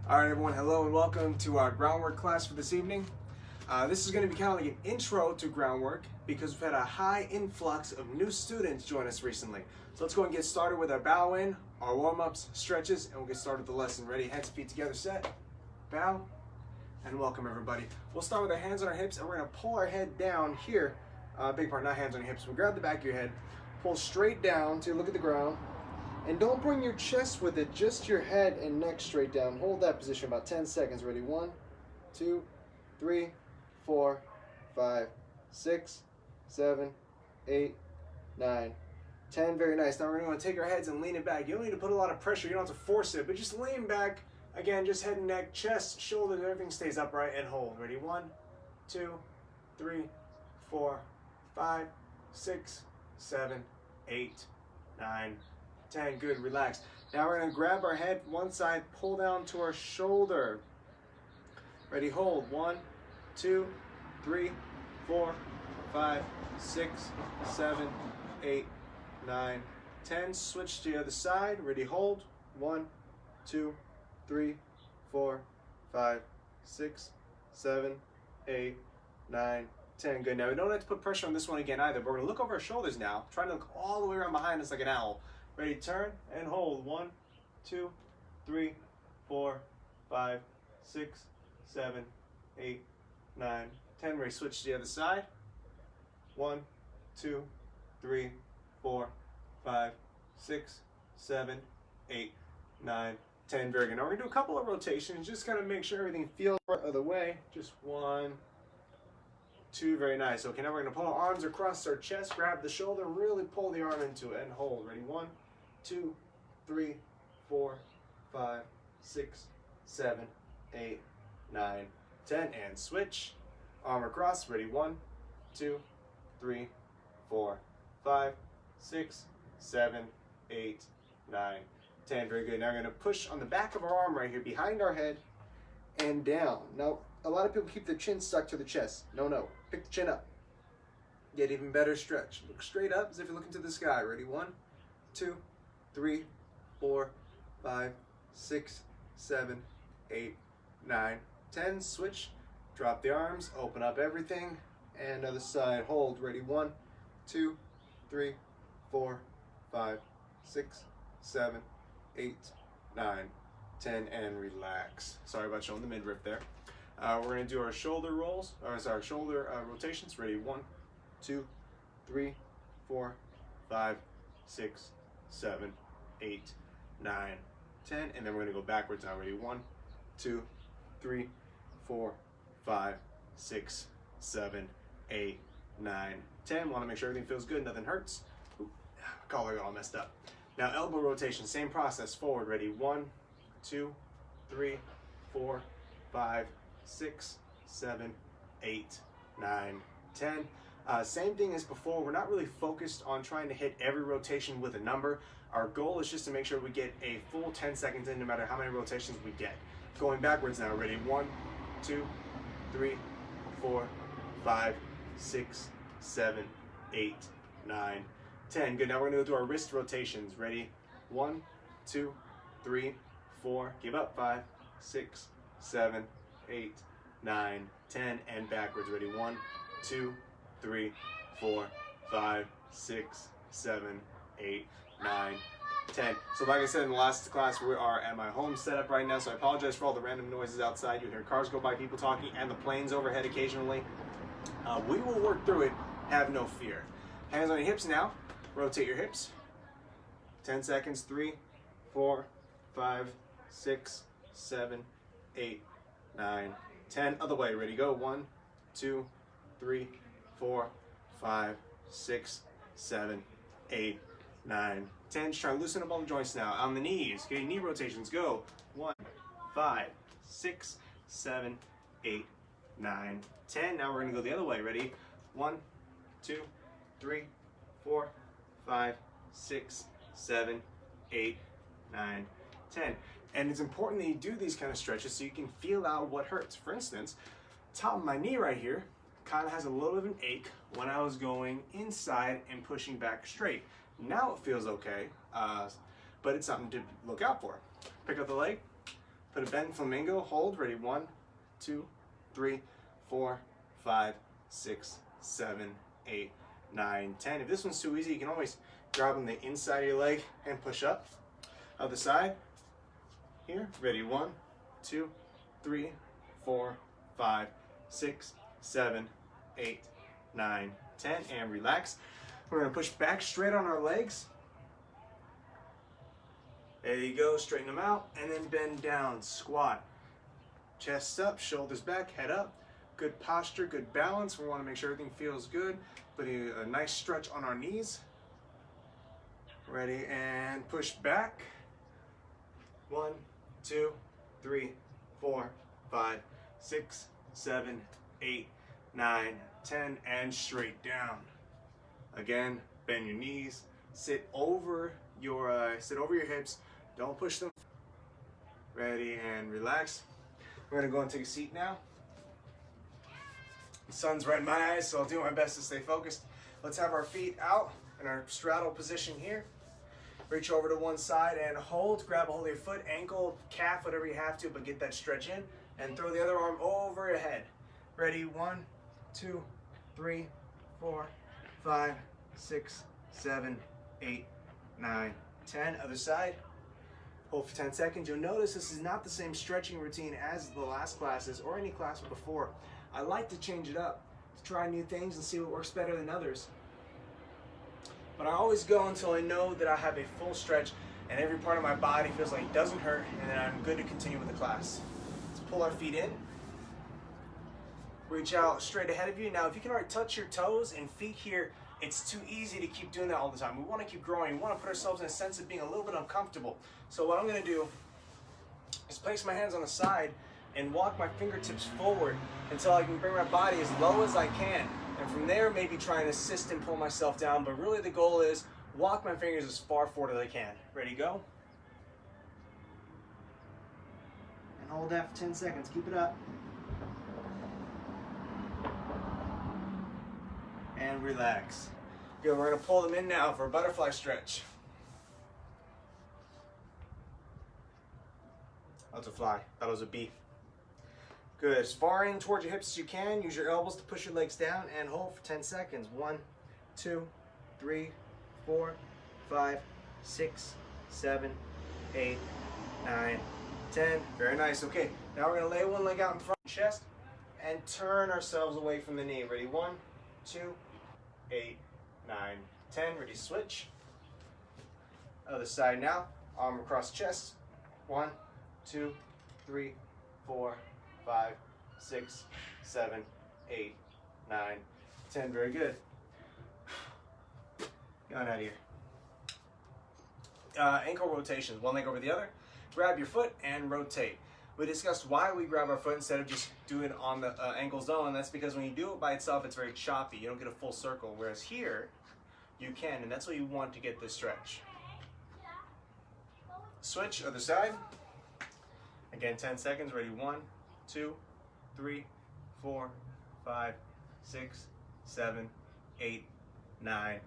All right, everyone, hello and welcome to our groundwork class for this evening. This is going to be kind of like an intro to groundwork because we've had a high influx of new students join us recently. So let's go and get started with our bow in, our warm-ups, stretches, and we'll get started with the lesson. Ready, hands and feet together, set, bow, and welcome everybody. We'll start with our hands on our hips and we're going to pull our head down here. Big part, not hands on your hips. We'll grab the back of your head, pull straight down to look at the ground. And don't bring your chest with it, just your head and neck straight down. Hold that position about 10 seconds. Ready? 1, 2, 3, 4, 5, 6, 7, 8, 9, 10. Very nice. Now we're going to take our heads and lean it back. You don't need to put a lot of pressure. You don't have to force it, but just lean back. Again, just head and neck, chest, shoulders, everything stays upright and hold. Ready? 1, 2, 3, 4, 5, 6, 7, 8, 9, 10. Good, relax. Now we're going to grab our head one side, pull down to our shoulder. Ready, hold. 1, 2, 3, 4, 5, 6, 7, 8, 9, 10. Switch to the other side. Ready, hold. 1, 2, 3, 4, 5, 6, 7, 8, 9, 10. Good. Now we don't have to put pressure on this one again either, but we're going to look over our shoulders now, trying to look all the way around behind us like an owl. Ready, turn and hold. 1, 2, 3, 4, 5, 6, 7, 8, 9, 10. Ready, switch to the other side. 1, 2, 3, 4, 5, 6, 7, 8, 9, 10. Very good. Now we're going to do a couple of rotations, just kind of make sure everything feels right of the way. Just 1, 2, very nice. Okay, now we're going to pull our arms across our chest, grab the shoulder, really pull the arm into it and hold. Ready, 1, 2, 3, 4, 5, 6, 7, 8, 9, 10, and switch. Arm across. Ready, 1, 2, 3, 4, 5, 6, 7, 8, 9, 10. Very good. Now we're going to push on the back of our arm right here, behind our head, and down. Now, a lot of people keep their chin stuck to the chest. No. Pick the chin up. Get even better stretch. Look straight up as if you're looking to the sky. Ready, 1, 2, 3, 4, 5, 6, 7, 8, 9, 10. Switch. Drop the arms. Open up everything. And other side. Hold. Ready, 1, 2, 3, 4, 5, 6, 7, 8, 9, 10, and relax. Sorry about showing the midriff there. We're going to do our shoulder rolls, shoulder rotations. Ready, 1, 2, 3, 4, 5, 6, 7, 8, 9, 10, and then we're going to go backwards now. Ready, 1, 2, 3, 4, 5, 6, 7, 8, 9, 10. Want to make sure everything feels good, nothing hurts. Ooh, collar got all messed up. Now elbow rotation, same process. Forward. Ready, 1, 2, 3, 4, 5, 6, 7, 8, 9, 10. Same thing as before. We're not really focused on trying to hit every rotation with a number. Our goal is just to make sure we get a full 10 seconds in no matter how many rotations we get. Going backwards now. Ready? 1, 2, 3, 4, 5, 6, 7, 8, 9, 10. Good. Now we're going to go through our wrist rotations. Ready? 1, 2, 3, 4. Give up. 5, 6, 7, 8, 9, 10, and backwards. Ready? 1, 2, 3, 4, 5, 6, 7, 8, 9, 10. So like I said in the last class, we are at my home setup right now, so I apologize for all the random noises outside. You hear cars go by, people talking, and the planes overhead occasionally. We will work through it. Have no fear. Hands on your hips now. Rotate your hips. 10 seconds. 3, 4, 5, 6, 7, 8, 9, 10. Other way. Ready? Go. 1, 2, 3, 4, 5, 6, 7, 8, 9, 10. Just try to loosen up all the joints now. On the knees. Okay, knee rotations. Go. 1, 5, 6, 7, 8, 9, 10. Now we're going to go the other way. Ready? 1, 2, 3, 4, 5, 6, 7, 8, 9, 10. And it's important that you do these kind of stretches so you can feel out what hurts. For instance, top of my knee right here kind of has a little bit of an ache when I was going inside and pushing back straight. Now it feels okay, but it's something to look out for. Pick up the leg, Put a bent flamingo, hold, ready, 1, 2, 3, 4, 5, 6, 7, 8, 9, 10. If this one's too easy, you can always grab on the inside of your leg and push up. Other side, here, ready, 1, 2, 3, 4, 5, 6, 7, 8, 9, 10, and relax. We're gonna push back straight on our legs. There you go, straighten them out, and then bend down, squat. Chest up, shoulders back, head up. Good posture, good balance. We wanna make sure everything feels good. Putting a nice stretch on our knees. Ready, and push back. 1, 2, 3, 4, 5, 6, 7, 8, 9, 10, and straight down. Again, bend your knees, sit over your hips. Don't push them. Ready, and relax. We're gonna go and take a seat now. The sun's right in my eyes, so I'll do my best to stay focused. Let's have our feet out in our straddle position here. Reach over to one side and hold. Grab a hold of your foot, ankle, calf, whatever you have to, but get that stretch in. And throw the other arm over your head. Ready, 1, 2, 3, 4, 5, 6, 7, 8, 9, 10. Other side. Hold for 10 seconds. You'll notice this is not the same stretching routine as the last classes or any class before. I like to change it up, to try new things and see what works better than others. But I always go until I know that I have a full stretch and every part of my body feels like it doesn't hurt, and then I'm good to continue with the class. Let's pull our feet in. Reach out straight ahead of you. Now, if you can already touch your toes and feet here, it's too easy to keep doing that all the time. We want to keep growing. We want to put ourselves in a sense of being a little bit uncomfortable. So what I'm going to do is place my hands on the side and walk my fingertips forward until I can bring my body as low as I can. And from there, maybe try and assist and pull myself down. But really the goal is walk my fingers as far forward as I can. Ready, go. And hold that for 10 seconds. Keep it up. And relax. Good, we're gonna pull them in now for a butterfly stretch. That's a fly, that was a bee. Good, as far in towards your hips as you can. Use your elbows to push your legs down and hold for 10 seconds. 1, 2, 3, 4, 5, 6, 7, 8, 9, 10. Very nice. Okay, now we're gonna lay one leg out in front of the chest and turn ourselves away from the knee. Ready? 1, 2, 8, 9, 10. Ready, switch. Other side now. Arm across chest. 1, 2, 3, 4, 5, 6, 7, 8, 9, 10. Very good. Get on out of here. Ankle rotations. One leg over the other. Grab your foot and rotate. We discussed why we grab our foot instead of just doing it on the ankle zone, and that's because when you do it by itself, it's very choppy. You don't get a full circle, whereas here, you can, and that's what you want to get this stretch. Switch, other side. Again, 10 seconds. Ready, 1, 2, 3, 4, 5, 6, 7, 8, 9,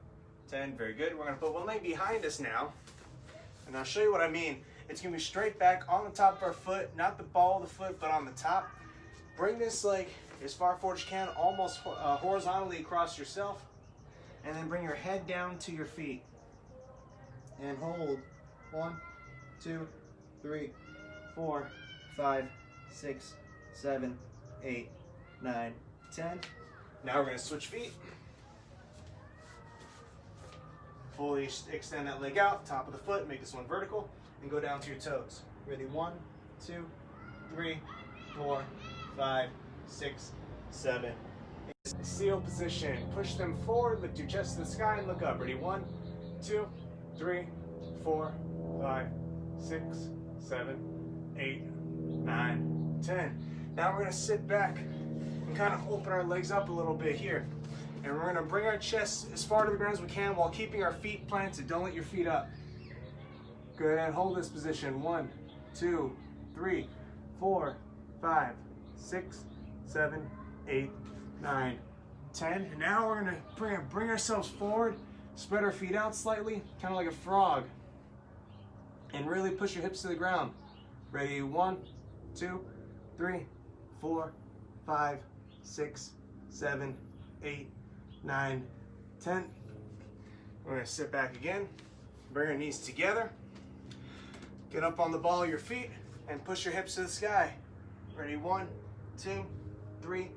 10. Very good. We're going to put one leg behind us now, and I'll show you what I mean. It's going to be straight back on the top of our foot, not the ball of the foot, but on the top. Bring this leg as far forward as you can, almost horizontally across yourself, and then bring your head down to your feet. And hold. 1, 2, 3, 4, 5, 6, 7, 8, 9, 10. Now we're going to switch feet. Fully extend that leg out, top of the foot, make this one vertical, and go down to your toes. Ready? 1, 2, 3, 4, 5, 6, 7. Seal position. Push them forward, lift your chest to the sky, and look up. Ready? 1, 2, 3, 4, 5, 6, 7, 8, 9, 10. Now we're going to sit back and kind of open our legs up a little bit here. And we're going to bring our chest as far to the ground as we can while keeping our feet planted. Don't let your feet up. Good, and hold this position. 1, 2, 3, 4, 5, 6, 7, 8, 9, 10. And now we're going to bring ourselves forward, spread our feet out slightly, kind of like a frog. And really push your hips to the ground. Ready, 1, 2, 3, 4, 5, 6, 7, 8, 9, 10. We're gonna sit back again, bring our knees together, get up on the ball of your feet, and push your hips to the sky. Ready, 1, 2, 3,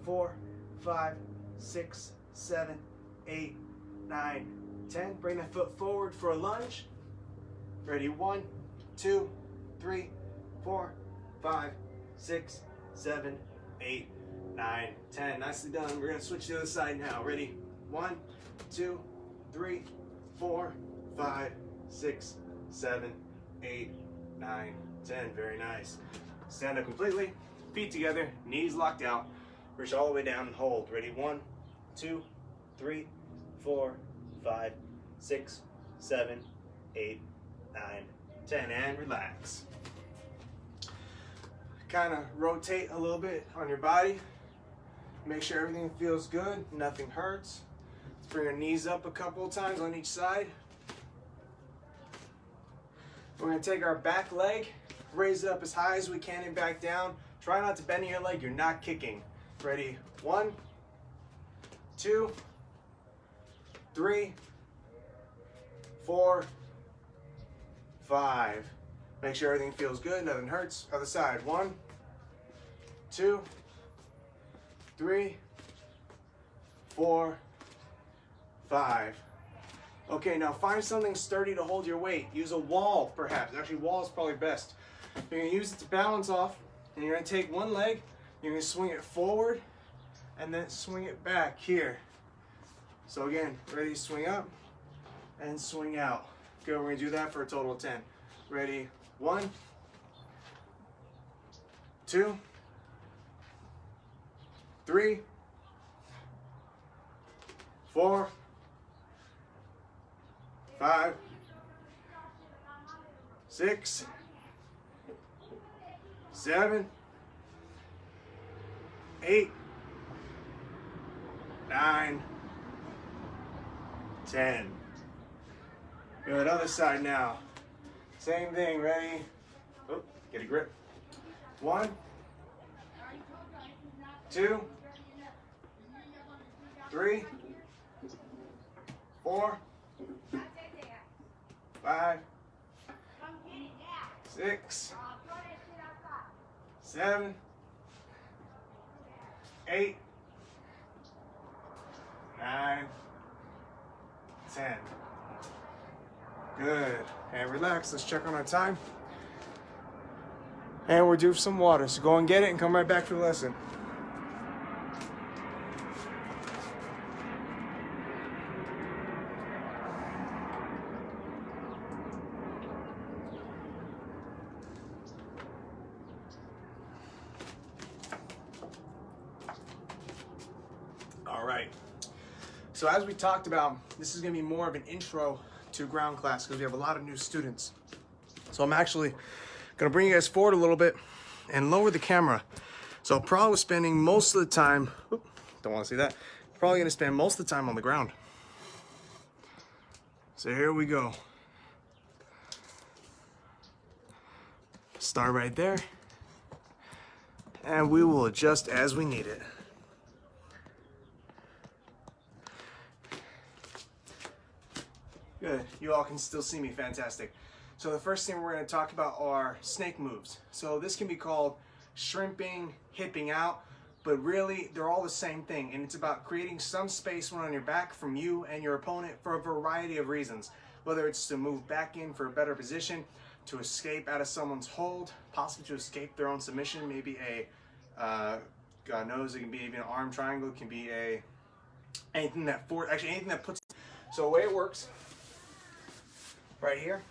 4, 5, 6, 7, 8, 9, 10. Bring that foot forward for a lunge. Ready, 1, 2, 3, 4, 5, 6, 7, 8, 9, 10. Nicely done. We're gonna switch to the other side now. Ready, 1, 2, 3, 4, 5, 6, 7, 8, 9, 10. Very nice. Stand up completely, feet together, knees locked out. Reach all the way down and hold. Ready, 1, 2, 3, 4, 5, 6, 7, 8, 9, 10, and relax. Kind of rotate a little bit on your body. Make sure everything feels good, nothing hurts. Let's bring our knees up a couple of times on each side. We're gonna take our back leg, raise it up as high as we can and back down. Try not to bend your leg, you're not kicking. Ready, 1, 2, 3, 4, 5. Make sure everything feels good, nothing hurts. Other side, 1, 2, 3, 4, 5. Okay, now find something sturdy to hold your weight. Use a wall, perhaps. Actually, wall is probably best. You're gonna use it to balance off, and you're gonna take one leg, you're gonna swing it forward, and then swing it back here. So again, ready, swing up, and swing out. Good, we're gonna do that for a total of 10. Ready, 1, 2, 3, 4, 5, 6, 7, 8, 9, 10. Good, other side now. Same thing, ready? Oh, get a grip. 1, 2, 3, 4, 5, 6, 7, 8, 9, 10. Good. And relax. Let's check on our time. And we're due for some water. So go and get it and come right back for the lesson. All right. So as we talked about, this is going to be more of an intro to ground class because we have a lot of new students. So I'm actually going to bring you guys forward a little bit and lower the camera. So I'm probably spending most of the time, don't want to see that, probably going to spend most of the time on the ground. So here we go. Start right there. And we will adjust as we need it. Good, you all can still see me, fantastic. So the first thing we're going to talk about are snake moves. So this can be called shrimping, hipping out, but really they're all the same thing. And it's about creating some space when on your back from you and your opponent for a variety of reasons. Whether it's to move back in for a better position, to escape out of someone's hold, possibly to escape their own submission, maybe a, God knows, it can be even an arm triangle, it can be a, anything that, anything that puts, so the way it works, right here.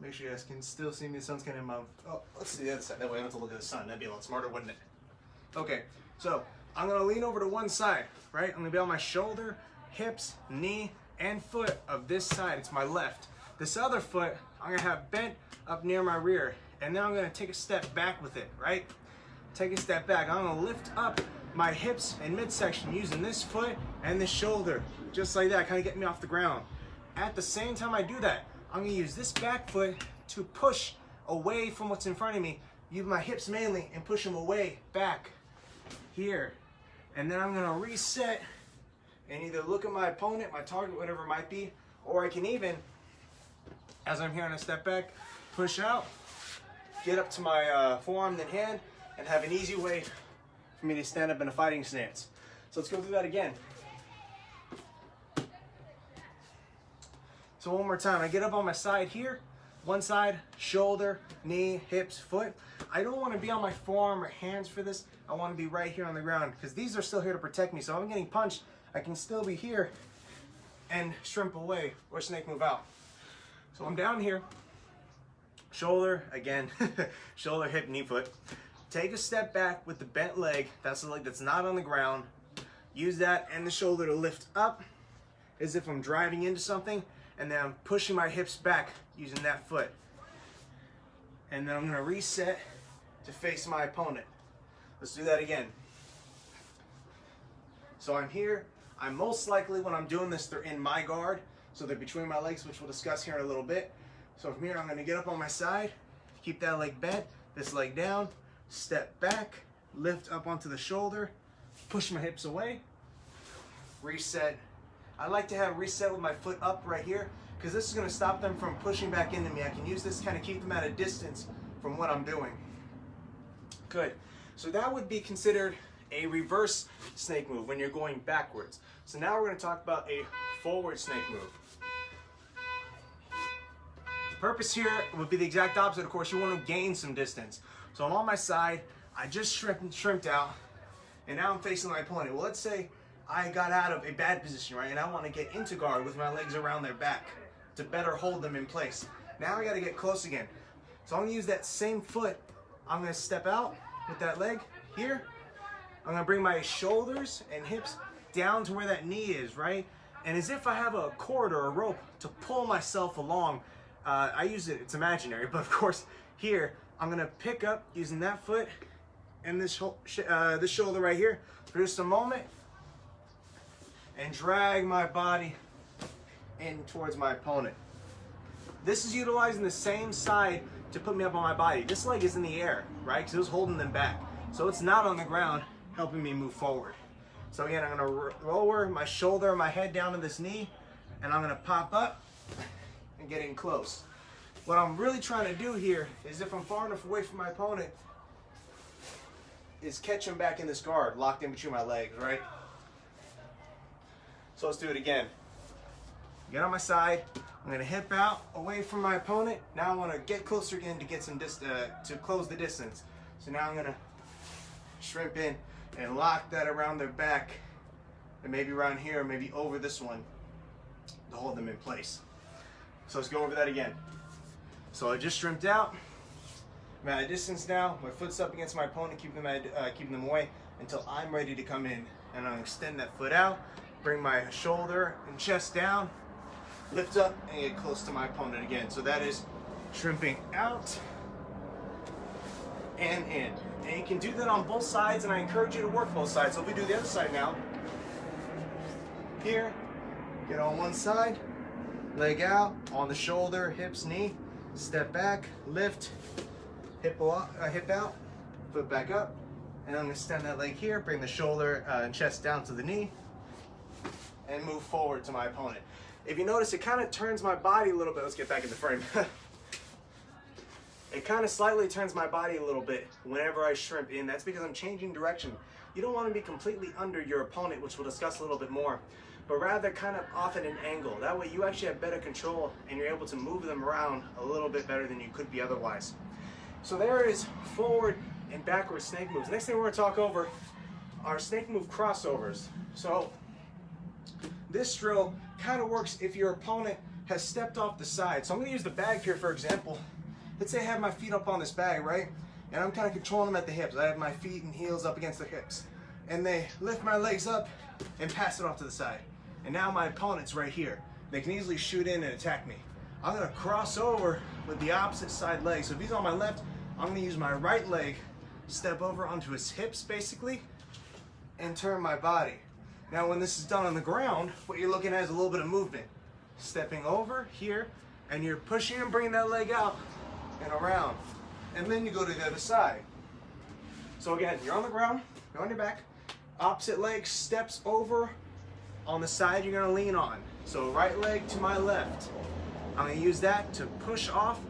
Make sure you guys can still see me. The sun's kind of oh, let's see the other side. That way I don't have to look at the sun. That'd be a lot smarter, wouldn't it? Okay, so I'm gonna lean over to one side, right? I'm gonna be on my shoulder, hips, knee, and foot of this side. It's my left. This other foot, I'm gonna have bent up near my rear. And then I'm gonna take a step back with it, right? Take a step back. I'm gonna lift up my hips and midsection using this foot and this shoulder, just like that, kind of get me off the ground. At the same time I do that, I'm gonna use this back foot to push away from what's in front of me, use my hips mainly, and push them away, back, here. And then I'm gonna reset and either look at my opponent, my target, whatever it might be, or I can even, as I'm here on a step back, push out, get up to my forearm, then hand, and have an easy way for me to stand up in a fighting stance. So let's go through that again. So one more time, I get up on my side here, one side, shoulder, knee, hips, foot. I don't want to be on my forearm or hands for this. I want to be right here on the ground because these are still here to protect me. So if I'm getting punched, I can still be here and shrimp away or snake move out. So I'm down here, shoulder, again, shoulder, hip, knee, foot. Take a step back with the bent leg. That's the leg that's not on the ground. Use that and the shoulder to lift up as if I'm driving into something. And then I'm pushing my hips back using that foot. And then I'm gonna reset to face my opponent. Let's do that again. So I'm here. I'm most likely, when I'm doing this, they're in my guard. So they're between my legs, which we'll discuss here in a little bit. So from here, I'm gonna get up on my side, keep that leg bent, this leg down, step back, lift up onto the shoulder, push my hips away, reset. I like to have reset with my foot up right here because this is going to stop them from pushing back into me. I can use this to kind of keep them at a distance from what I'm doing. Good. So that would be considered a reverse snake move when you're going backwards. So now we're going to talk about a forward snake move. The purpose here would be the exact opposite. Of course, you want to gain some distance. So I'm on my side. I just shrimped out, and now I'm facing my opponent. Well, let's say I got out of a bad position, right? And I want to get into guard with my legs around their back to better hold them in place. Now I got to get close again. So I'm going to use that same foot. I'm going to step out with that leg here. I'm going to bring my shoulders and hips down to where that knee is, right? And as if I have a cord or a rope to pull myself along. I use it, it's imaginary, but of course here, I'm going to pick up using that foot and this shoulder right here for just a moment, and drag my body in towards my opponent. This is utilizing the same side to put me up on my body. This leg is in the air, right? Because it was holding them back. So it's not on the ground, helping me move forward. So again, I'm gonna lower my shoulder, my head down to this knee, and I'm gonna pop up and get in close. What I'm really trying to do here is, if I'm far enough away from my opponent, is catch him back in this guard, locked in between my legs, right? So let's do it again. Get on my side. I'm gonna hip out away from my opponent. Now I want to get closer again to get some to close the distance. So now I'm gonna shrimp in and lock that around their back, and maybe around here, maybe over this one, to hold them in place. So let's go over that again. So I just shrimped out. I'm at a distance now. My foot's up against my opponent, keeping them away until I'm ready to come in. And I'll extend that foot out. Bring my shoulder and chest down, lift up, and get close to my opponent again. So that is shrimping out and in. And you can do that on both sides, and I encourage you to work both sides. So if we do the other side now, here, get on one side, leg out, on the shoulder, hips, knee, step back, lift, hip out, foot back up, and I'm gonna extend that leg here, bring the shoulder and chest down to the knee, and move forward to my opponent. If you notice, it kind of turns my body a little bit. Let's get back in the frame. It kind of slightly turns my body a little bit whenever I shrimp in. That's because I'm changing direction. You don't want to be completely under your opponent, which we'll discuss a little bit more, but rather kind of off at an angle. That way you actually have better control and you're able to move them around a little bit better than you could be otherwise. So there is forward and backward snake moves. Next thing we're going to talk over are snake move crossovers. So this drill kind of works if your opponent has stepped off the side. So I'm going to use the bag here, for example. Let's say I have my feet up on this bag, right? And I'm kind of controlling them at the hips. I have my feet and heels up against the hips. And they lift my legs up and pass it off to the side. And now my opponent's right here. They can easily shoot in and attack me. I'm going to cross over with the opposite side leg. So if he's on my left, I'm going to use my right leg, step over onto his hips, basically, and turn my body. Now, when this is done on the ground, what you're looking at is a little bit of movement. Stepping over here, and you're pushing and bringing that leg out and around. And then you go to the other side. So again, you're on the ground, you're on your back, opposite leg steps over on the side you're gonna lean on. So right leg to my left. I'm gonna use that to push off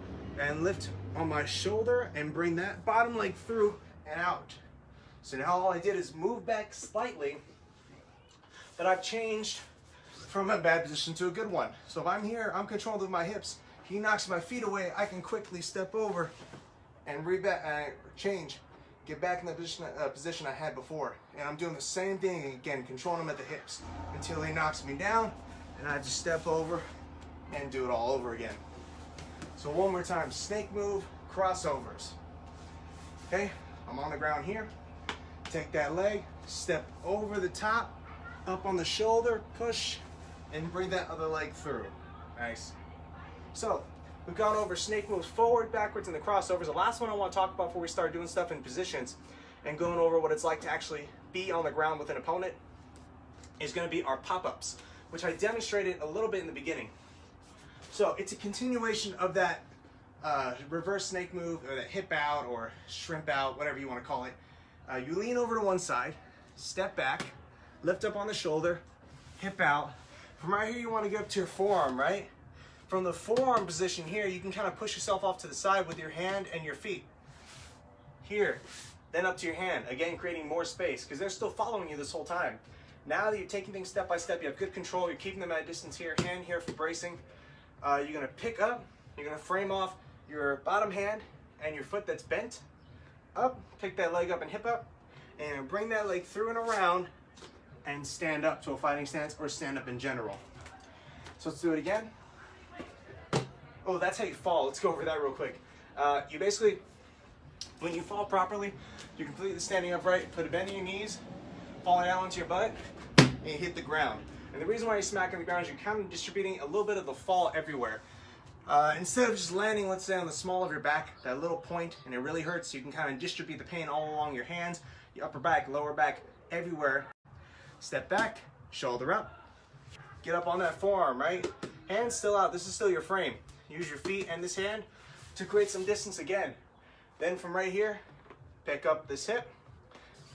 and lift on my shoulder and bring that bottom leg through and out. So now all I did is move back slightly, but I've changed from a bad position to a good one. So if I'm here, I'm controlled with my hips. He knocks my feet away, I can quickly step over and change, get back in the position I had before. And I'm doing the same thing again, controlling him at the hips until he knocks me down, and I just step over and do it all over again. So one more time, snake move, crossovers. Okay, I'm on the ground here. Take that leg, step over the top, up on the shoulder, push, and bring that other leg through. Nice. So we've gone over snake moves forward, backwards, and the crossovers. The last one I want to talk about before we start doing stuff in positions and going over what it's like to actually be on the ground with an opponent is going to be our pop-ups, which I demonstrated a little bit in the beginning. So it's a continuation of that reverse snake move, or that hip out or shrimp out, whatever you want to call it. You lean over to one side, step back, lift up on the shoulder, hip out. From right here, you want to get up to your forearm, right? From the forearm position here, you can kind of push yourself off to the side with your hand and your feet. Here, then up to your hand, again creating more space, because they're still following you this whole time. Now that you're taking things step by step, you have good control, you're keeping them at a distance here, hand here for bracing. You're going to pick up, you're going to frame off your bottom hand and your foot that's bent up, pick that leg up and hip up, and bring that leg through and around and stand up to a fighting stance or stand up in general. So let's do it again. Oh, that's how you fall. Let's go over that real quick. You basically, when you fall properly, you're completely standing upright, put a bend in your knees, falling down onto your butt, and you hit the ground. And the reason why you're smacking the ground is you're kind of distributing a little bit of the fall everywhere. Instead of just landing, let's say, on the small of your back, that little point, and it really hurts, you can kind of distribute the pain all along your hands, your upper back, lower back, everywhere. Step back, shoulder up, get up on that forearm, right? Hands still out, this is still your frame. Use your feet and this hand to create some distance again. Then from right here, pick up this hip,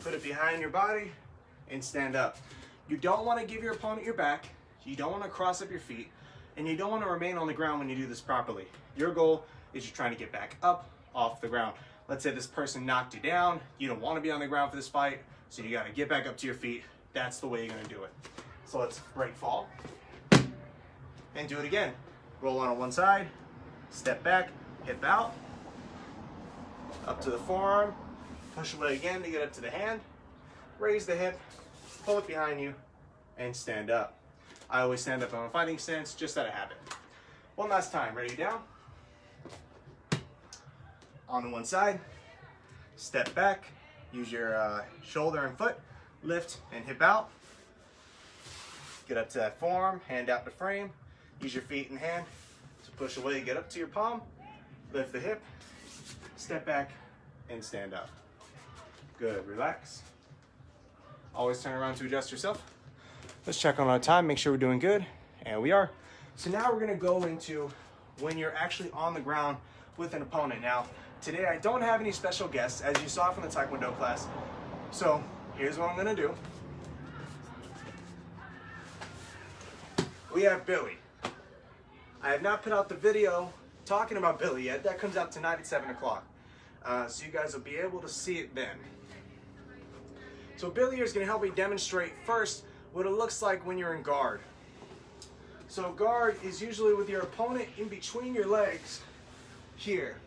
put it behind your body, and stand up. You don't want to give your opponent your back, you don't want to cross up your feet, and you don't want to remain on the ground when you do this properly. Your goal is you're trying to get back up off the ground. Let's say this person knocked you down, you don't want to be on the ground for this fight, so you got to get back up to your feet. That's the way you're going to do it. So let's break fall and do it again. Roll on one side, step back, hip out, up to the forearm, push away again to get up to the hand, raise the hip, pull it behind you, and stand up. I always stand up on a fighting stance, just out of habit. One last time, ready, down. On one side, step back, use your shoulder and foot, lift and hip out. Get up to that forearm, hand out the frame, use your feet and hand to push away, get up to your palm, lift the hip, step back, and stand up. Good, relax. Always turn around to adjust yourself. Let's check on our time, make sure we're doing good, and we are. So now we're gonna go into when you're actually on the ground with an opponent. Now, today I don't have any special guests, as you saw from the Taekwondo class. So here's what I'm gonna do. We have Billy. I have not put out the video talking about Billy yet. That comes out tonight at 7 o'clock. So you guys will be able to see it then. So Billy here is going to help me demonstrate first what it looks like when you're in guard. So guard is usually with your opponent in between your legs here.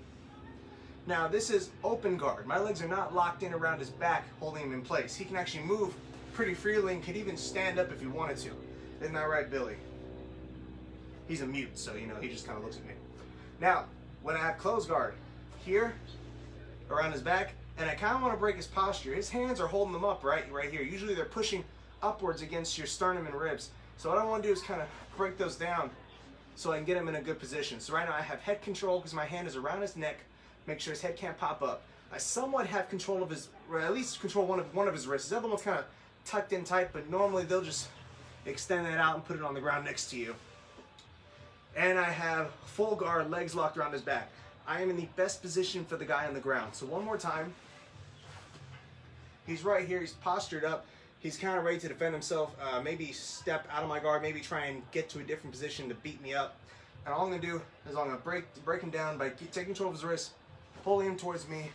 Now this is open guard. My legs are not locked in around his back holding him in place. He can actually move pretty freely and can even stand up if he wanted to. Isn't that right, Billy? He's a mute, so you know, he just kind of looks at me. Now, when I have closed guard, here, around his back, and I kind of want to break his posture. His hands are holding them up right here. Usually they're pushing upwards against your sternum and ribs. So what I want to do is kind of break those down so I can get him in a good position. So right now I have head control because my hand is around his neck, make sure his head can't pop up. I somewhat have control of his, or at least control one of his wrists. The other one's kind of tucked in tight, but normally they'll just extend that out and put it on the ground next to you. And I have full guard, legs locked around his back. I am in the best position for the guy on the ground. So one more time. He's right here, he's postured up. He's kind of ready to defend himself, maybe step out of my guard, maybe try and get to a different position to beat me up. And all I'm gonna do is I'm gonna break him down by taking control of his wrist, pulling him towards me,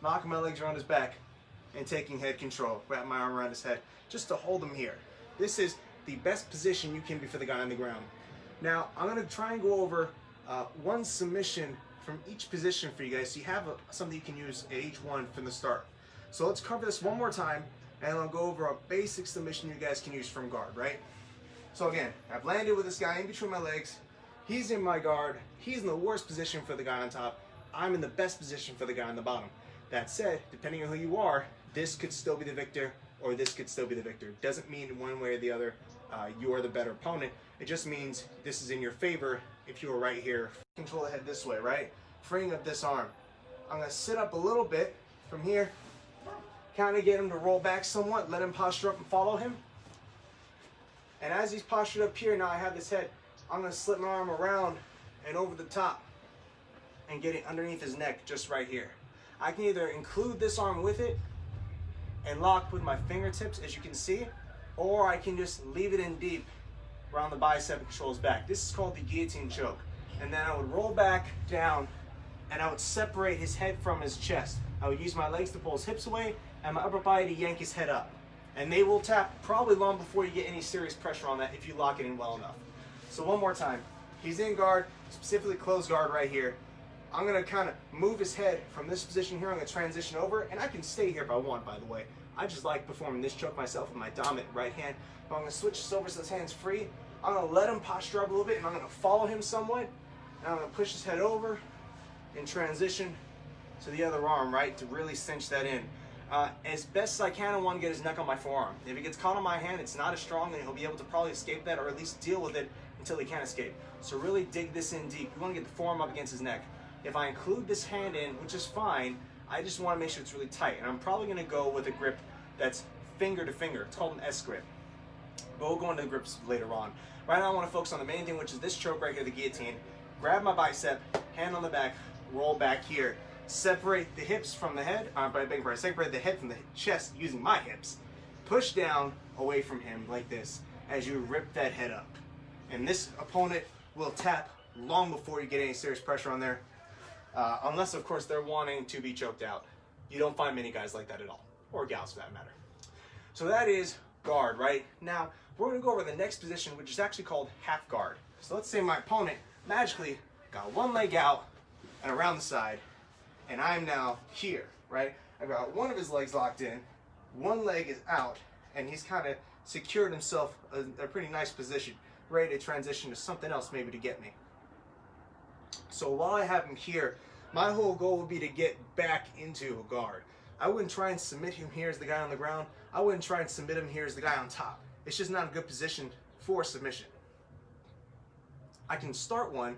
knocking my legs around his back, and taking head control. Wrap my arm around his head, just to hold him here. This is the best position you can be for the guy on the ground. Now, I'm gonna try and go over one submission from each position for you guys, so you have something you can use at each one from the start. So let's cover this one more time, and I'll go over a basic submission you guys can use from guard, right? So again, I've landed with this guy in between my legs. He's in my guard. He's in the worst position for the guy on top. I'm in the best position for the guy on the bottom. That said, depending on who you are, this could still be the victor, or this could still be the victor. Doesn't mean one way or the other you are the better opponent. It just means this is in your favor if you were right here. Control the head this way, right? Freeing up this arm. I'm gonna sit up a little bit from here, kind of get him to roll back somewhat, let him posture up and follow him. And as he's postured up here, now I have this head, I'm gonna slip my arm around and over the top and get it underneath his neck, just right here. I can either include this arm with it and lock with my fingertips, as you can see, or I can just leave it in deep around the bicep and control his back. This is called the guillotine choke. And then I would roll back down and I would separate his head from his chest. I would use my legs to pull his hips away and my upper body to yank his head up. And they will tap probably long before you get any serious pressure on that if you lock it in well enough. So one more time. He's in guard, specifically closed guard right here. I'm gonna kind of move his head from this position here. I'm gonna transition over, and I can stay here if I want, by the way. I just like performing this choke myself with my dominant right hand. But I'm gonna switch this over so his hand's free. I'm gonna let him posture up a little bit, and I'm gonna follow him somewhat. And I'm gonna push his head over and transition to the other arm, right, to really cinch that in. As best as I can, I want to get his neck on my forearm. If it gets caught on my hand, it's not as strong, and he'll be able to probably escape that, or at least deal with it until he can escape. So really dig this in deep. You want to get the forearm up against his neck. If I include this hand in, which is fine, I just want to make sure it's really tight. And I'm probably going to go with a grip that's finger to finger. It's called an S grip. But we'll go into the grips later on. Right now I want to focus on the main thing, which is this choke right here, the guillotine. Grab my bicep, hand on the back, roll back here. Separate the hips from the head, separate the head from the chest using my hips. Push down away from him like this as you rip that head up. And this opponent will tap long before you get any serious pressure on there. Unless, of course, they're wanting to be choked out. You don't find many guys like that at all, or gals for that matter. So that is guard, right? Now, we're going to go over the next position, which is actually called half guard. So let's say my opponent magically got one leg out and around the side, and I'm now here, right? I've got one of his legs locked in, one leg is out, and he's kind of secured himself a pretty nice position, ready to transition to something else maybe to get me. So while I have him here, my whole goal would be to get back into a guard. I wouldn't try and submit him here as the guy on the ground. I wouldn't try and submit him here as the guy on top. It's just not a good position for submission. I can start one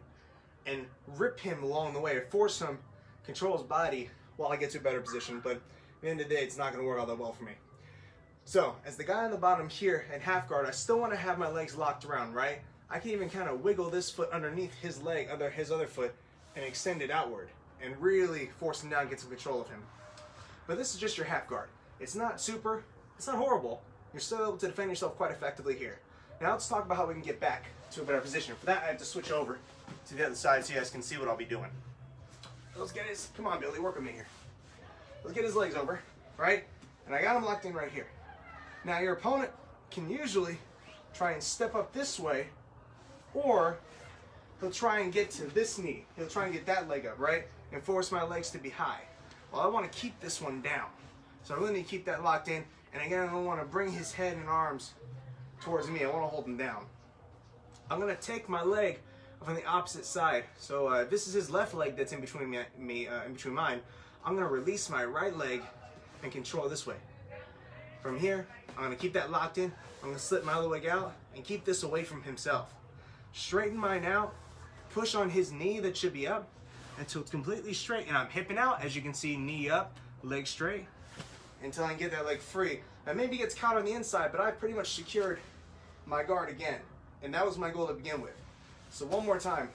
and rip him along the way, or force him, control his body while I get to a better position, but at the end of the day, it's not going to work all that well for me. So, as the guy on the bottom here in half guard, I still want to have my legs locked around, right? I can even kind of wiggle this foot underneath his leg, his other foot, and extend it outward, and really force him down and get some control of him. But this is just your half guard. It's not super, it's not horrible. You're still able to defend yourself quite effectively here. Now let's talk about how we can get back to a better position. For that, I have to switch over to the other side so you guys can see what I'll be doing. Let's get his, come on Billy, work with me here. Let's get his legs over, right? And I got him locked in right here. Now your opponent can usually try and step up this way, or he'll try and get to this knee. He'll try and get that leg up, right? And force my legs to be high. Well, I want to keep this one down. So I really need to keep that locked in. And again, I don't want to bring his head and arms towards me. I want to hold him down. I'm going to take my leg from the opposite side. So this is his left leg that's in between in between mine. I'm going to release my right leg and control this way. From here, I'm going to keep that locked in. I'm going to slip my other leg out and keep this away from himself. Straighten mine out, push on his knee that should be up until it's completely straight, and I'm hipping out, as you can see, knee up, leg straight, until I can get that leg free. Now maybe it gets caught on the inside, but I've pretty much secured my guard again, and that was my goal to begin with. So one more time.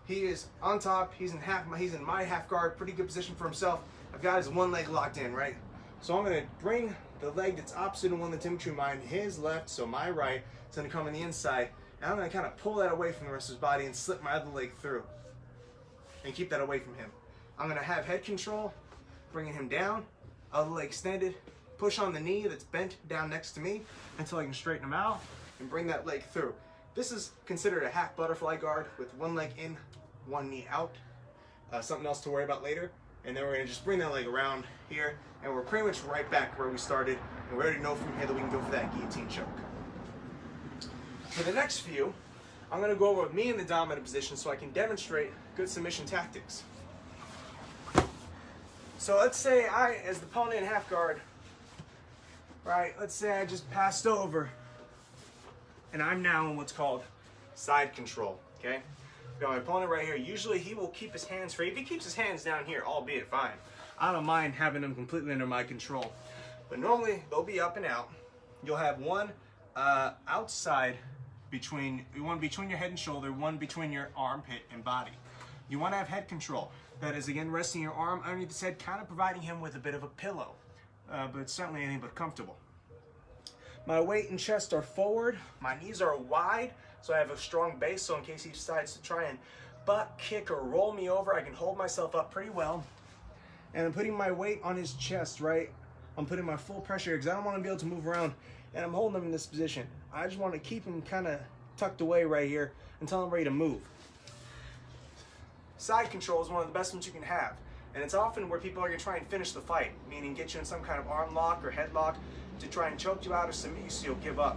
He is on top. He's in my half guard, pretty good position for himself. I've got his one leg locked in, right? So I'm gonna bring the leg that's opposite the one that's in between mine, his left, so my right. It's gonna come on the inside, and I'm gonna kind of pull that away from the rest of his body and slip my other leg through, and keep that away from him. I'm gonna have head control, bringing him down, other leg extended, push on the knee that's bent down next to me until I can straighten him out and bring that leg through. This is considered a half butterfly guard with one leg in, one knee out. Something else to worry about later. And then we're gonna just bring that leg around here, and we're pretty much right back where we started. And we already know from here that we can go for that guillotine choke. For the next few, I'm gonna go over with me in the dominant position so I can demonstrate good submission tactics. So let's say I, as the opponent in half guard, right, let's say I just passed over, and I'm now in what's called side control, okay? Got my opponent right here. Usually he will keep his hands free. If he keeps his hands down here, albeit fine, I don't mind having them completely under my control. But normally they'll be up and out. You'll have one outside one between your head and shoulder, one between your armpit and body. You want to have head control. That is, again, resting your arm underneath his head, kind of providing him with a bit of a pillow, but it's certainly anything but comfortable. My weight and chest are forward. My knees are wide, so I have a strong base, so in case he decides to try and butt kick or roll me over, I can hold myself up pretty well. And I'm putting my weight on his chest, right? I'm putting my full pressure because I don't want to be able to move around, and I'm holding him in this position. I just want to keep him kind of tucked away right here until I'm ready to move. Side control is one of the best ones you can have, and it's often where people are going to try and finish the fight, meaning get you in some kind of arm lock or head lock to try and choke you out or submit you so you'll give up.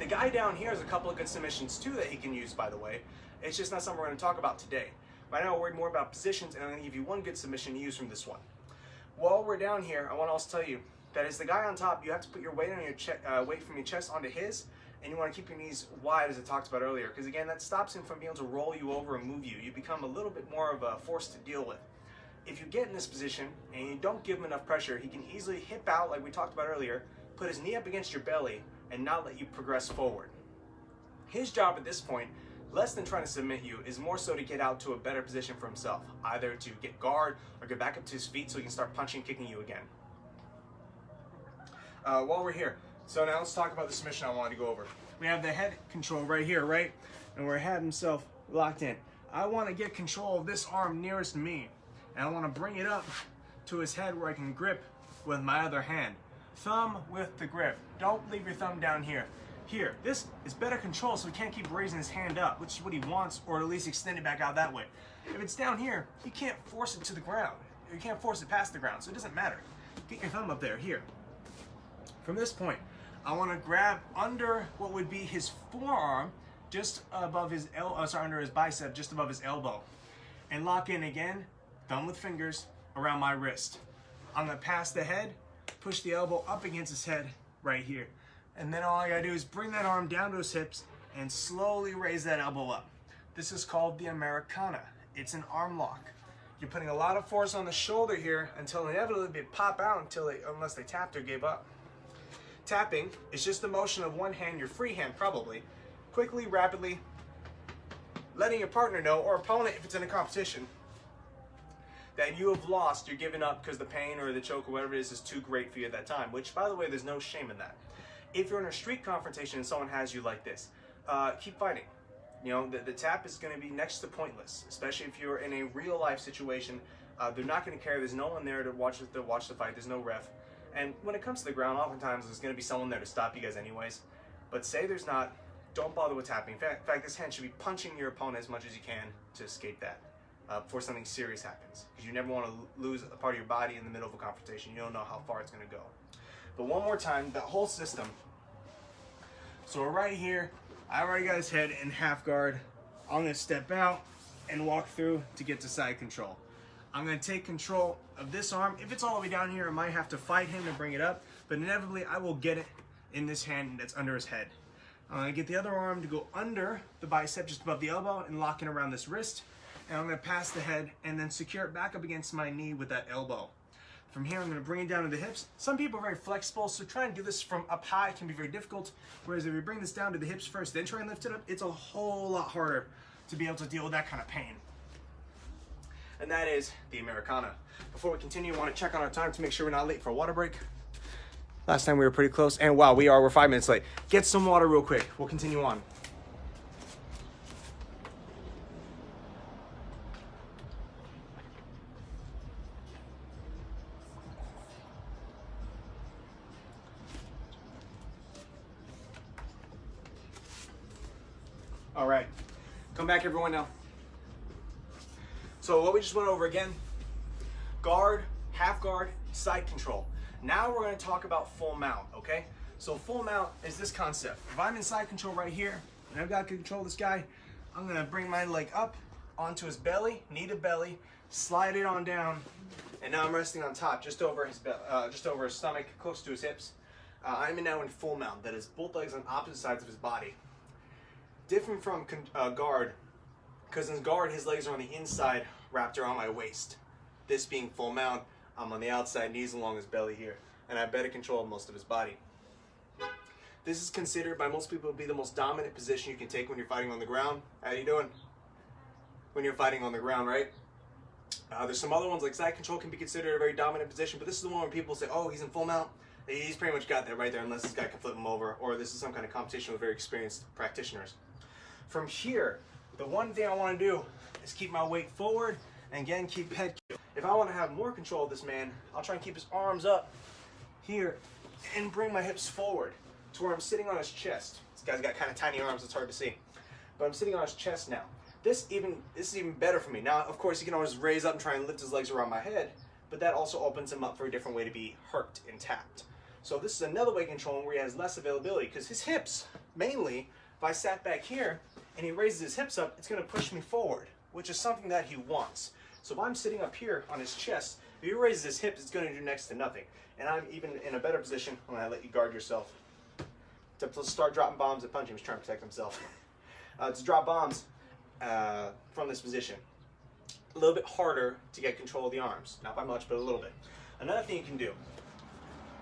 The guy down here has a couple of good submissions too that he can use, by the way. It's just not something we're going to talk about today. Right now we're worried more about positions, and I'm going to give you one good submission to use from this one. While we're down here, I want to also tell you that as the guy on top, you have to put your weight on your weight from your chest onto his, and you want to keep your knees wide, as I talked about earlier, because again, that stops him from being able to roll you over and move you. You become a little bit more of a force to deal with. If you get in this position and you don't give him enough pressure, he can easily hip out, like we talked about earlier, put his knee up against your belly, and not let you progress forward. His job at this point, less than trying to submit you, is more so to get out to a better position for himself, either to get guard or get back up to his feet so he can start punching, kicking you again. While we're here, so now let's talk about the submission I wanted to go over. We have the head control right here, right? And where he had himself locked in. I want to get control of this arm nearest me, and I want to bring it up to his head where I can grip with my other hand. Thumb with the grip. Don't leave your thumb down here. Here, this is better control so he can't keep raising his hand up, which is what he wants, or at least extend it back out that way. If it's down here, you can't force it to the ground. You can't force it past the ground, so it doesn't matter. Get your thumb up there, here. From this point, I want to grab under what would be his forearm, just above his under his bicep, just above his elbow, and lock in again, thumb with fingers, around my wrist. I'm going to pass the head, push the elbow up against his head right here. And then all I gotta do is bring that arm down to his hips and slowly raise that elbow up. This is called the Americana. It's an arm lock. You're putting a lot of force on the shoulder here until inevitably they pop out unless they tapped or gave up. Tapping is just the motion of one hand, your free hand probably, quickly, rapidly, letting your partner know, or opponent if it's in a competition, that you have lost, you're giving up because the pain or the choke or whatever it is too great for you at that time, which, by the way, there's no shame in that. If you're in a street confrontation and someone has you like this, keep fighting. You know, the tap is going to be next to pointless, especially if you're in a real life situation. They're not going to care. There's no one there to watch the fight. There's no ref. And when it comes to the ground, oftentimes there's going to be someone there to stop you guys anyways. But say there's not, don't bother with tapping. In fact, this hand should be punching your opponent as much as you can to escape that before something serious happens. Because you never want to lose a part of your body in the middle of a confrontation. You don't know how far it's going to go. But one more time, that whole system. So we're right here. I already got his head in half guard. I'm going to step out and walk through to get to side control. I'm going to take control of this arm. If it's all the way down here, I might have to fight him and bring it up, but inevitably I will get it in this hand that's under his head. I'm going to get the other arm to go under the bicep, just above the elbow, and lock it around this wrist. And I'm going to pass the head and then secure it back up against my knee with that elbow. From here, I'm going to bring it down to the hips. Some people are very flexible, so try and do this from up high. It can be very difficult. Whereas if you bring this down to the hips first, then try and lift it up, it's a whole lot harder to be able to deal with that kind of pain. And that is the Americana. Before we continue, I want to check on our time to make sure we're not late for a water break. Last time we were pretty close, and wow, we're 5 minutes late. Get some water real quick. We'll continue on. All right, come back everyone now. So what we just went over again, guard, half guard, side control. Now we're gonna talk about full mount, okay? So full mount is this concept. If I'm in side control right here, and I've got to control this guy, I'm gonna bring my leg up onto his belly, knee to belly, slide it on down, and now I'm resting on top, just over his stomach, close to his hips. I'm now in full mount, that is both legs on opposite sides of his body. Different from guard, because in guard, his legs are on the inside, wrapped around my waist. This being full mount, I'm on the outside, knees along his belly here, and I have better control of most of his body. This is considered by most people to be the most dominant position you can take when you're fighting on the ground. How you doing? When you're fighting on the ground, right? There's some other ones like side control can be considered a very dominant position, but this is the one where people say, oh, he's in full mount. He's pretty much got that right there, unless this guy can flip him over, or this is some kind of competition with very experienced practitioners. From here, the one thing I want to do is keep my weight forward and again keep head. If I want to have more control of this man, I'll try and keep his arms up here and bring my hips forward to where I'm sitting on his chest. This guy's got kind of tiny arms, it's hard to see. But I'm sitting on his chest now. This is even better for me. Now, of course, he can always raise up and try and lift his legs around my head, but that also opens him up for a different way to be hooked and tapped. So this is another way of controlling where he has less availability, because his hips, mainly, if I sat back here and he raises his hips up, it's going to push me forward, which is something that he wants. So if I'm sitting up here on his chest, if he raises his hips, it's going to do next to nothing. And I'm even in a better position when I let you guard yourself to start dropping bombs and punching. He's trying to protect himself. To drop bombs from this position. A little bit harder to get control of the arms. Not by much, but a little bit. Another thing you can do,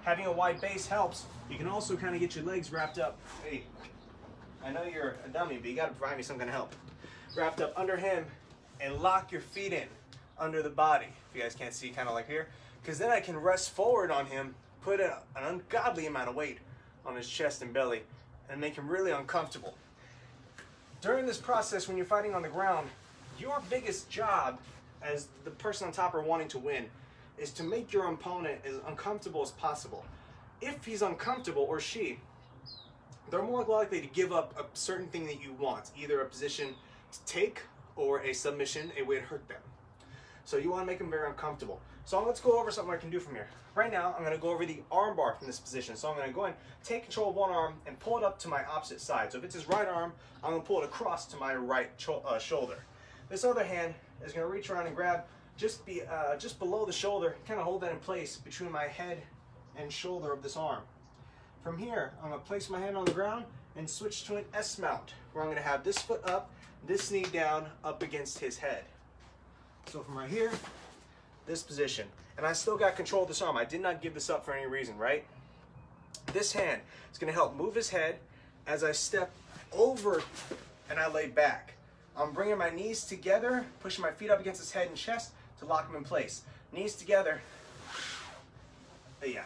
having a wide base helps. You can also kind of get your legs wrapped up. Hey, I know you're a dummy, but you got to provide me some kind of help. Wrapped up under him and lock your feet in under the body. If you guys can't see, kind of like here. Because then I can rest forward on him, put an ungodly amount of weight on his chest and belly, and make him really uncomfortable. During this process, when you're fighting on the ground, your biggest job as the person on top or wanting to win is to make your opponent as uncomfortable as possible. If he's uncomfortable, or she, they're more likely to give up a certain thing that you want, either a position to take or a submission, a way to hurt them. So you want to make them very uncomfortable. So let's go over something I can do from here. Right now, I'm going to go over the arm bar from this position. So I'm going to go and take control of one arm and pull it up to my opposite side. So if it's his right arm, I'm going to pull it across to my right shoulder. This other hand is going to reach around and grab just below the shoulder, kind of hold that in place between my head and shoulder of this arm. From here, I'm going to place my hand on the ground and switch to an S mount, where I'm going to have this foot up, this knee down, up against his head. So from right here, this position. And I still got control of this arm. I did not give this up for any reason, right? This hand is going to help move his head as I step over and I lay back. I'm bringing my knees together, pushing my feet up against his head and chest to lock him in place. Knees together. Yeah.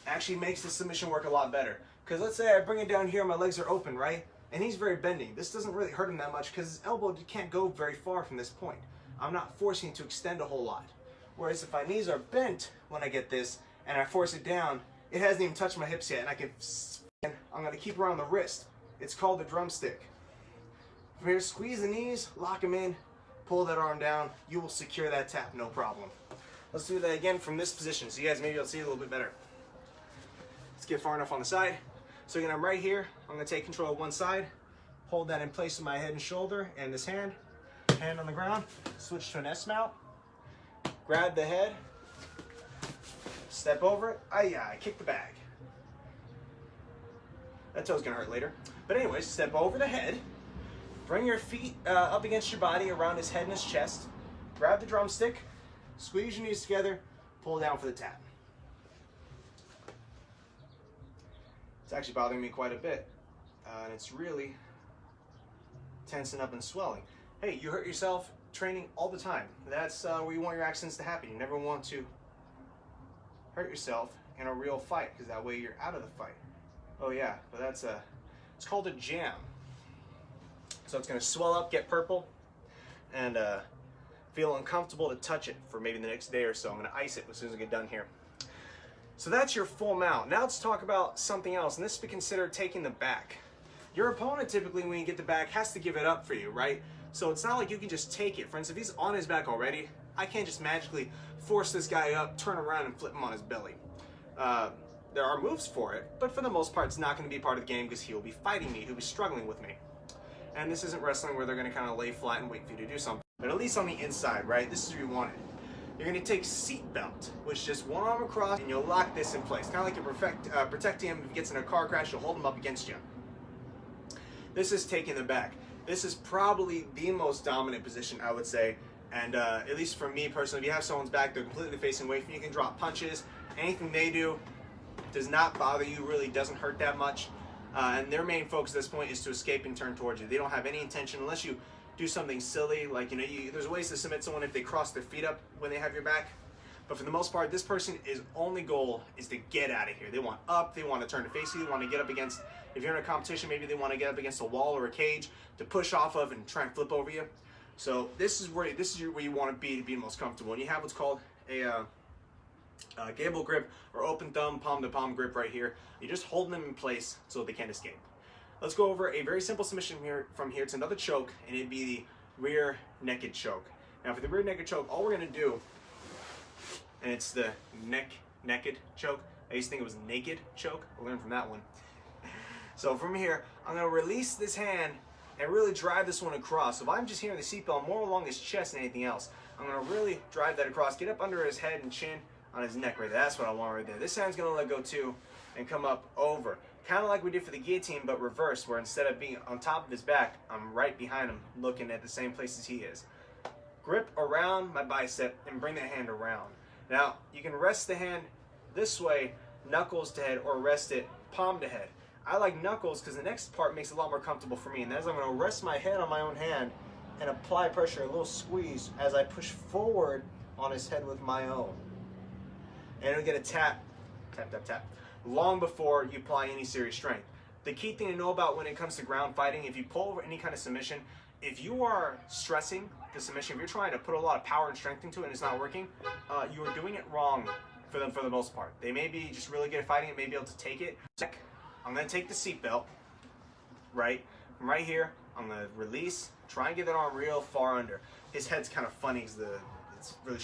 Actually makes the submission work a lot better. Because let's say I bring it down here, my legs are open, right? And he's very bending. This doesn't really hurt him that much because his elbow can't go very far from this point. I'm not forcing him to extend a whole lot. Whereas if my knees are bent when I get this and I force it down, it hasn't even touched my hips yet, and I'm going to keep around the wrist. It's called the drumstick. From here, squeeze the knees, lock them in, pull that arm down. You will secure that tap, no problem. Let's do that again from this position so you guys maybe will see a little bit better. Let's get far enough on the side. So again, I'm right here. I'm going to take control of one side, hold that in place with my head and shoulder and this hand on the ground, switch to an S mount, grab the head, step over it, I kick the bag. That toe's gonna hurt later. But anyways, step over the head, bring your feet up against your body around his head and his chest, grab the drumstick, squeeze your knees together, pull down for the tap. It's actually bothering me quite a bit, and it's really tensing up and swelling. Hey, you hurt yourself training all the time. That's where you want your accidents to happen. You never want to hurt yourself in a real fight, because that way you're out of the fight. Oh yeah, but that's it's called a jam. So it's going to swell up, get purple, and feel uncomfortable to touch it for maybe the next day or so. I'm going to ice it as soon as I get done here. So that's your full mount. Now let's talk about something else, and this is to consider taking the back. Your opponent typically, when you get the back, has to give it up for you, right? So it's not like you can just take it. For instance, if he's on his back already, I can't just magically force this guy up, turn around, and flip him on his belly. There are moves for it, but for the most part, it's not going to be part of the game because he'll be fighting me, he'll be struggling with me. And this isn't wrestling where they're going to kind of lay flat and wait for you to do something. But at least on the inside, right, this is where you want it. You're going to take seat belt, which is just one arm across, and you'll lock this in place. Kind of like you're protecting him if he gets in a car crash, you'll hold him up against you. This is taking the back. This is probably the most dominant position, I would say. And at least for me personally, if you have someone's back, they're completely facing away from you, you can drop punches. Anything they do does not bother you, really doesn't hurt that much. And their main focus at this point is to escape and turn towards you. They don't have any intention, unless you do something silly, like, you know, there's ways to submit someone if they cross their feet up when they have your back. But for the most part, this person's only goal is to get out of here. They want up, they want to turn to face you, they want to get up against, if you're in a competition, maybe they want to get up against a wall or a cage to push off of and try and flip over you. So this is where you want to be the most comfortable. And you have what's called a gable grip or open thumb, palm to palm grip right here. You're just holding them in place so they can't escape. Let's go over a very simple submission from here. It's another choke, and it'd be the rear naked choke. Now for the rear naked choke, all we're going to do, and it's the naked choke. I used to think it was naked choke. I learned from that one. So from here, I'm going to release this hand and really drive this one across. So if I'm just here in the seatbelt, more along his chest than anything else, I'm going to really drive that across, get up under his head and chin on his neck right there. That's what I want right there. This hand's going to let go too and come up over. Kind of like we did for the guillotine, but reverse, where instead of being on top of his back, I'm right behind him, looking at the same place as he is. Grip around my bicep and bring that hand around. Now, you can rest the hand this way, knuckles to head, or rest it palm to head. I like knuckles because the next part makes it a lot more comfortable for me, and that is I'm going to rest my head on my own hand and apply pressure, a little squeeze, as I push forward on his head with my own. And it'll get a tap, tap, tap, tap, long before you apply any serious strength. The key thing to know about when it comes to ground fighting, if you pull over any kind of submission, if you are stressing the submission, if you're trying to put a lot of power and strength into it and it's not working, you are doing it wrong for them for the most part. They may be just really good at fighting it, may be able to take it. I'm going to take the seatbelt, right? From right here, I'm going to release, try and get that arm real far under. His head's kind of funny because it's really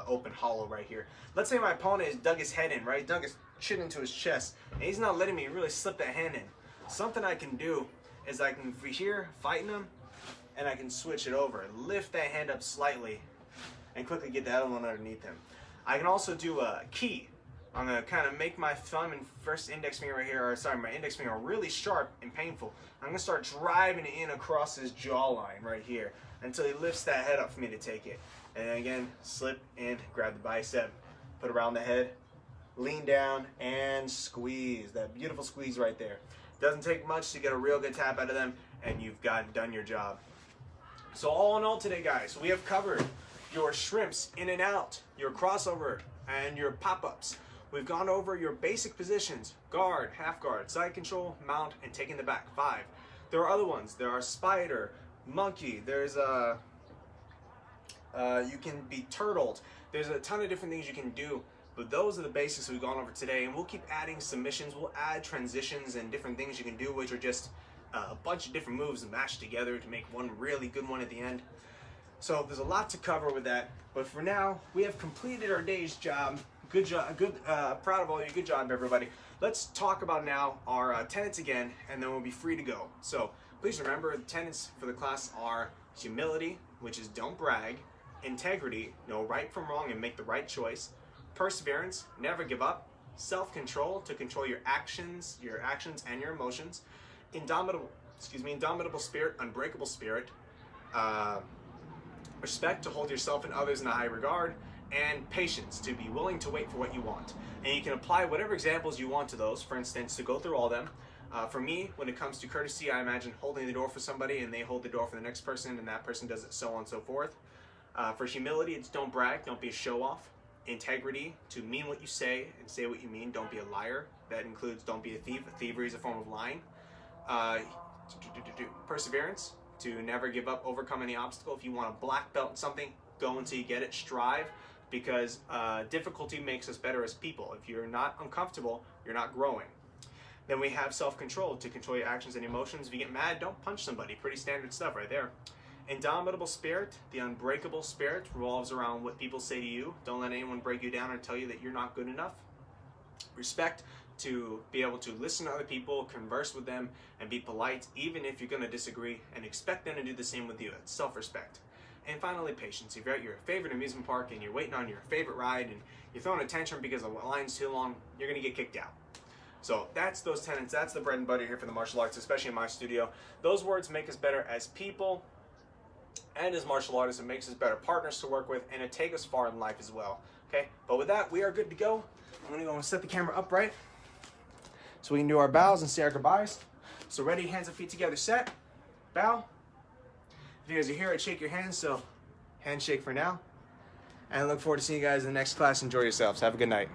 open, hollow right here. Let's say my opponent has dug his head in, right? Dug his chin into his chest, and he's not letting me really slip that hand in. Something I can do is I can be here fighting him, and I can switch it over, lift that hand up slightly, and quickly get the other one underneath him. I can also do a key. I'm going to kind of make my thumb and first index finger right here, or sorry, my index finger really sharp and painful. I'm going to start driving it in across his jawline right here until he lifts that head up for me to take it. And then again, slip in, grab the bicep, put around the head, lean down, and squeeze. That beautiful squeeze right there. Doesn't take much to get a real good tap out of them, and you've done your job. So all in all today, guys, we have covered your shrimps in and out, your crossover, and your pop-ups. We've gone over your basic positions: guard, half guard, side control, mount, and taking the back. 5. There are other ones. There are spider, monkey. There's you can be turtled. There's a ton of different things you can do, but those are the basics we've gone over today, and we'll keep adding submissions. We'll add transitions and different things you can do, which are just a bunch of different moves mashed together to make one really good one at the end. So there's a lot to cover with that, but for now, we have completed our day's job. Good job, proud of all you. Good job, everybody. Let's talk about now our tenets again, and then we'll be free to go. So please remember, the tenets for the class are humility, which is don't brag; integrity, know right from wrong and make the right choice; perseverance, never give up; self-control, to control your actions and your emotions; indomitable spirit, unbreakable spirit; respect, to hold yourself and others in a high regard; and patience, to be willing to wait for what you want. And you can apply whatever examples you want to those. For instance, to go through all of them, For me, when it comes to courtesy, I imagine holding the door for somebody and they hold the door for the next person and that person does it, so on and so forth. For humility, it's don't brag, don't be a show-off. Integrity, to mean what you say and say what you mean, don't be a liar. That includes don't be a thief. Thievery is a form of lying. Perseverance, to never give up, overcome any obstacle. If you want a black belt in something, go until you get it, strive, because difficulty makes us better as people. If you're not uncomfortable, you're not growing. Then we have self-control, to control your actions and emotions. If you get mad, don't punch somebody. Pretty standard stuff right there. Indomitable spirit, the unbreakable spirit, revolves around what people say to you. Don't let anyone break you down or tell you that you're not good enough. Respect, to be able to listen to other people, converse with them, and be polite, even if you're going to disagree, and expect them to do the same with you. It's self-respect. And finally, patience. If you're at your favorite amusement park and you're waiting on your favorite ride and you're throwing a tantrum because the line's too long, you're going to get kicked out. So that's those tenets. That's the bread and butter here for the martial arts, especially in my studio. Those words make us better as people and as martial artists. It makes us better partners to work with, and it takes us far in life as well. Okay, but with that, we are good to go. I'm going to go and set the camera upright so we can do our bows and say our goodbyes. So ready, hands and feet together, set, bow. If you guys are here, I'd shake your hands, so handshake for now. And I look forward to seeing you guys in the next class. Enjoy yourselves. Have a good night.